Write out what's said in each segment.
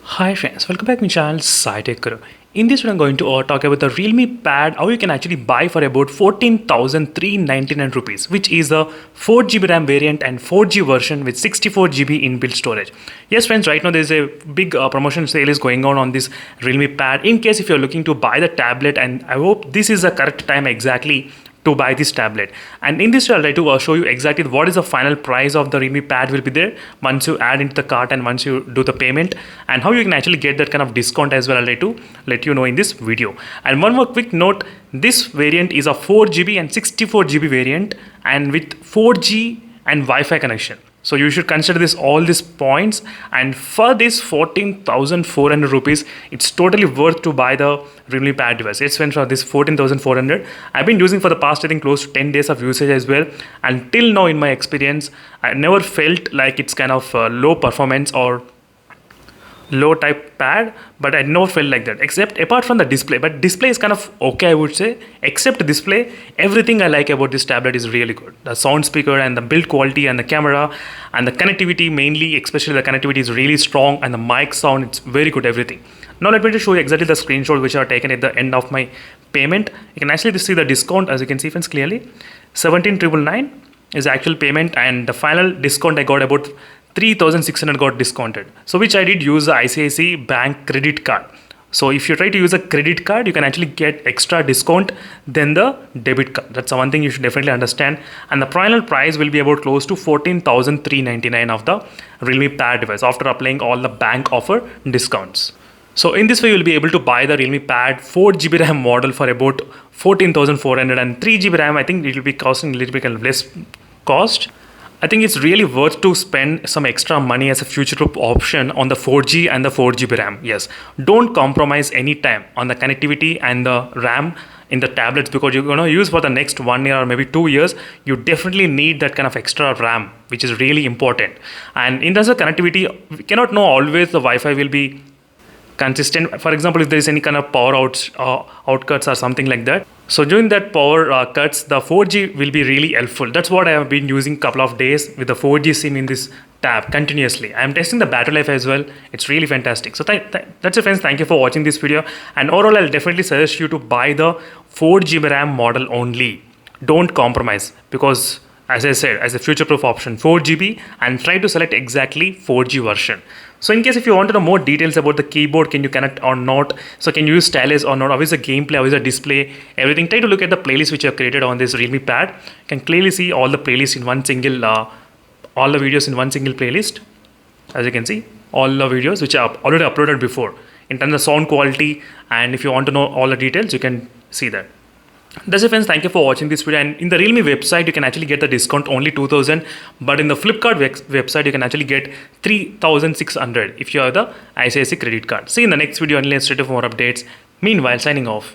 Hi friends, welcome back to my channel SciTech Guru. In this video I'm going to talk about the Realme Pad, how you can actually buy for about 14,399 rupees, which is a 4GB RAM variant and 4G version with 64GB inbuilt storage. Yes friends, right now there's a big promotion sale is going on this Realme Pad. In case if you're looking to buy the tablet, and I hope this is the correct time exactly to buy this tablet. And in this video, I'll try to show you exactly what is the final price of the Realme Pad will be there once you add into the cart and once you do the payment, and how you can actually get that kind of discount as well. I'll try to let you know in this video. And one more quick note, this variant is a 4GB and 64GB variant and with 4G and Wi-Fi connection. So you should consider this all these points, and for this 14,400 rupees, it's totally worth to buy the Realme Pad device. It's went for this 14,400. I've been using for the past I think close to 10 days of usage as well, and till now in my experience, I never felt like it's kind of low performance or low type pad, but I never felt like that, except apart from the display. But display is kind of okay, I would say. Except display, everything I like about this tablet is really good. The sound speaker and the build quality and the camera and the connectivity, mainly especially the connectivity is really strong, and the mic sound, it's very good, everything. Now let me just show you exactly the screenshot which are taken at the end of my payment. You can actually see the discount, as you can see friends clearly. 17,999 is the actual payment, and the final discount I got about 3,600 got discounted. So which I did use the ICICI Bank credit card. So if you try to use a credit card, you can actually get extra discount than the debit card. That's one thing you should definitely understand. And the final price will be about close to 14,399 of the Realme Pad device after applying all the bank offer discounts. So in this way, you'll be able to buy the Realme Pad 4GB RAM model for about 14,400, and 3GB RAM, I think it will be costing a little bit kind of less cost. I think it's really worth to spend some extra money as a future-proof option on the 4G and the 4GB RAM. Yes, don't compromise any time on the connectivity and the RAM in the tablets, because you're going to use for the next 1 year or maybe 2 years. You definitely need that kind of extra RAM, which is really important. And in terms of connectivity, we cannot know always the Wi-Fi will be consistent. For example, if there is any kind of power outcuts or something like that, so during that power cuts, the 4G will be really helpful. That's what I have been using couple of days with the 4G SIM in this tab continuously. I am testing the battery life as well. It's really fantastic. So that's it friends. Thank you for watching this video, and overall I'll definitely suggest you to buy the 4GB RAM model only. Don't compromise, because as I said, as a future-proof option, 4GB, and try to select exactly 4G version. So in case if you want to know more details about the keyboard, can you connect or not, so can you use stylus or not, how is the gameplay, how is the display, everything, try to look at the playlist which I have created on this Realme Pad. You can clearly see all the playlists in one single, all the videos in one single playlist. As you can see, all the videos which I have already uploaded before in terms of sound quality, and if you want to know all the details, you can see that. That's it friends, thank you for watching this video. And in the Realme website, you can actually get the discount only 2,000, but in the Flipkart website, you can actually get 3,600 if you have the ICICI credit card. See you in the next video, unless for more updates. Meanwhile, signing off.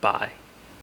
Bye.